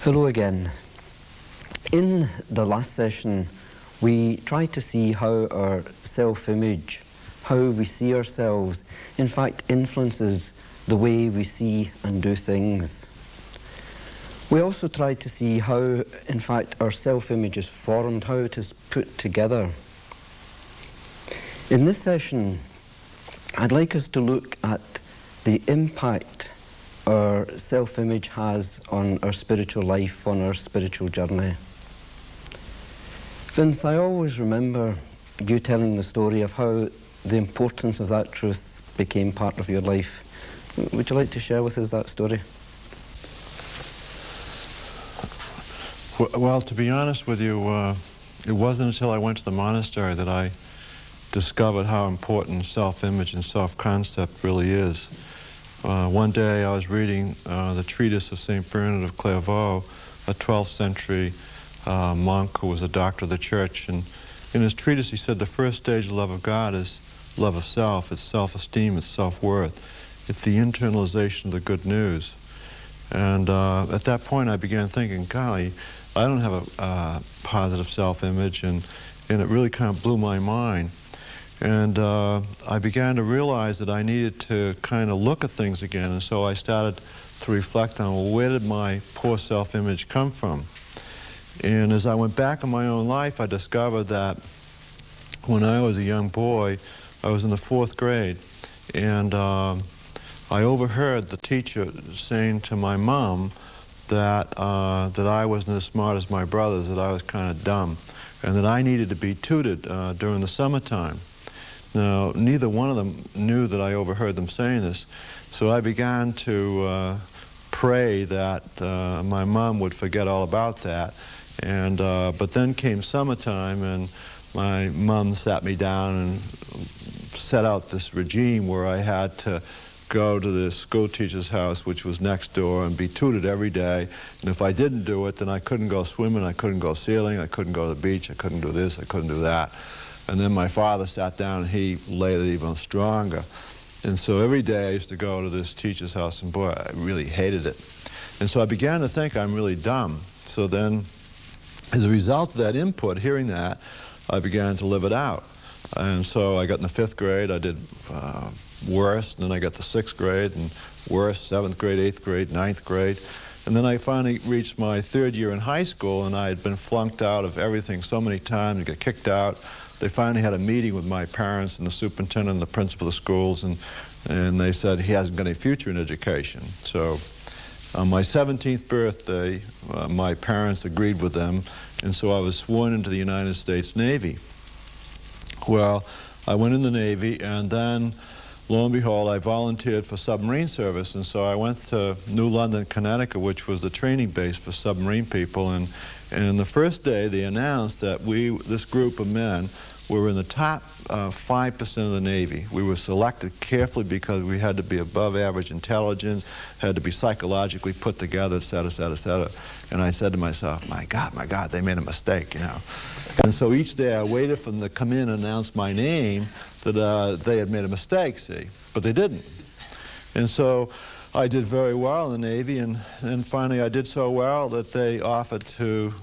Hello again. In the last session, we tried to see how our self-image, how we see ourselves, in fact influences the way we see and do things. We also tried to see how, in fact, our self-image is formed, how it is put together. In this session, I'd like us to look at the impact our self-image has on our spiritual life, on our spiritual journey. Vince, I always remember you telling the story of how the importance of that truth became part of your life. Would you like to share with us that story? Well, to be honest with you, it wasn't until I went to the monastery that I discovered how important self-image and self-concept really is. One day I was reading the treatise of St. Bernard of Clairvaux, a 12th century monk who was a doctor of the church, and in his treatise he said the first stage of love of God is love of self, it's self-esteem, it's self-worth, it's the internalization of the good news. And at that point I began thinking, golly, I don't have a positive self-image, and it really kind of blew my mind. And I began to realize that I needed to kind of look at things again, and so I started to reflect on, well, where did my poor self-image come from? And as I went back in my own life, I discovered that when I was a young boy, I was in the 4th grade, and I overheard the teacher saying to my mom that I wasn't as smart as my brothers, that I was kind of dumb, and that I needed to be tutored during the summertime. Now, neither one of them knew that I overheard them saying this, so I began to pray that my mom would forget all about that. And but then came summertime, and my mom sat me down and set out this regime where I had to go to the school teacher's house, which was next door, and be tutored every day. And if I didn't do it, then I couldn't go swimming, I couldn't go sailing, I couldn't go to the beach, I couldn't do this, I couldn't do that. And then my father sat down and he laid it even stronger. And so every day I used to go to this teacher's house, and boy, I really hated it. And so I began to think I'm really dumb. So then, as a result of that input, hearing that, I began to live it out. And so I got in the 5th grade, I did worse, and then I got to 6th grade, and worse, 7th grade, 8th grade, 9th grade. And then I finally reached my 3rd year in high school, and I had been flunked out of everything so many times, got kicked out. They finally had a meeting with my parents and the superintendent and the principal of the schools, and they said he hasn't got any future in education. So on my 17th birthday, my parents agreed with them, and so I was sworn into the United States Navy. Well, I went in the Navy, and then, lo and behold, I volunteered for submarine service, and so I went to New London, Connecticut, which was the training base for submarine people, and the first day they announced that this group of men, were in the top 5% of the Navy. We were selected carefully because we had to be above average intelligence, had to be psychologically put together, et cetera, et cetera, et cetera. And I said to myself, my God, they made a mistake, you know. And so each day I waited for them to come in and announce my name, that they had made a mistake, see, but they didn't. And so I did very well in the Navy, and finally I did so well that they offered to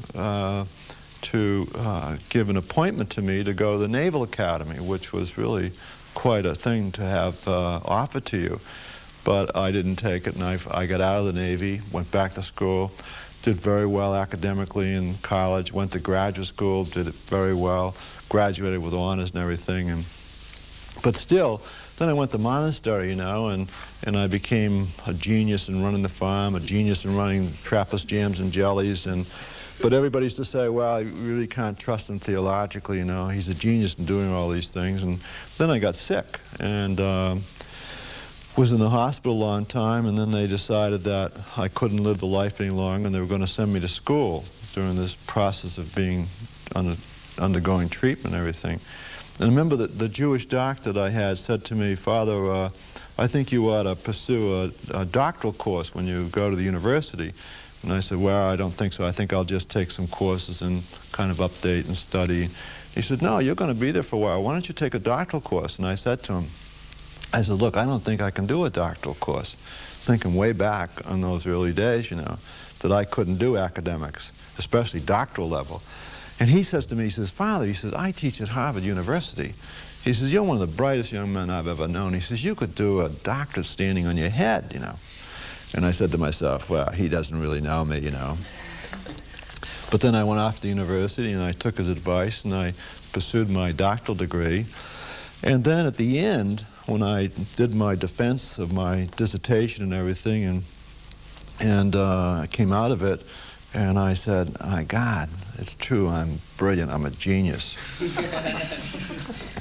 give an appointment to me to go to the Naval Academy, which was really quite a thing to have offered to you. But I didn't take it, and I got out of the Navy, went back to school, did very well academically in college, went to graduate school, did it very well, graduated with honors and everything. But still, then I went to monastery, you know, and I became a genius in running the farm, a genius in running Trappist jams and jellies, but everybody used to say, well, you really can't trust him theologically, you know, he's a genius in doing all these things. And then I got sick, and was in the hospital a long time, and then they decided that I couldn't live the life any longer, and they were going to send me to school during this process of being undergoing treatment and everything. And I remember that the Jewish doctor that I had said to me, Father, I think you ought to pursue a doctoral course when you go to the university. And I said, well, I don't think so. I think I'll just take some courses and kind of update and study. He said, no, you're going to be there for a while. Why don't you take a doctoral course? And I said to him, I said, look, I don't think I can do a doctoral course. Thinking way back on those early days, you know, that I couldn't do academics, especially doctoral level. And he says to me, he says, Father, he says, I teach at Harvard University. He says, you're one of the brightest young men I've ever known. He says, you could do a doctorate standing on your head, you know. And I said to myself, well, he doesn't really know me, you know. But then I went off to university and I took his advice and I pursued my doctoral degree. And then at the end, when I did my defense of my dissertation and everything, and I came out of it, and I said, my God, it's true, I'm brilliant, I'm a genius.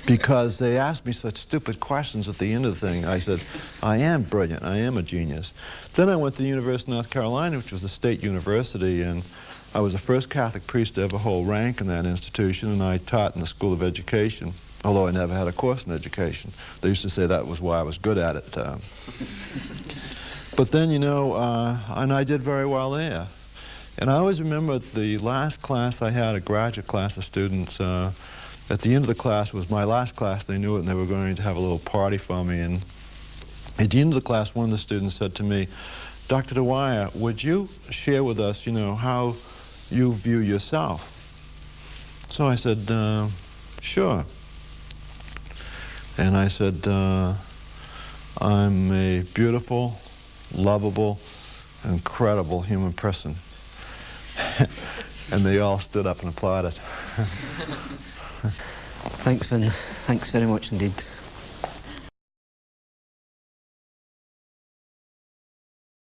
Because they asked me such stupid questions at the end of the thing. I said, I am brilliant, I am a genius. Then I went to the University of North Carolina, which was a state university, and I was the first Catholic priest to ever hold rank in that institution, and I taught in the School of Education, although I never had a course in education. They used to say that was why I was good at it. But then, you know, and I did very well there. And I always remember the last class I had, a graduate class of students, at the end of the class was my last class. They knew it, and they were going to have a little party for me. And at the end of the class, one of the students said to me, Dr. Dwyer, would you share with us, you know, how you view yourself? So I said, sure. And I said, I'm a beautiful, lovable, incredible human person. And they all stood up and applauded. Thanks, Vin. Thanks very much indeed.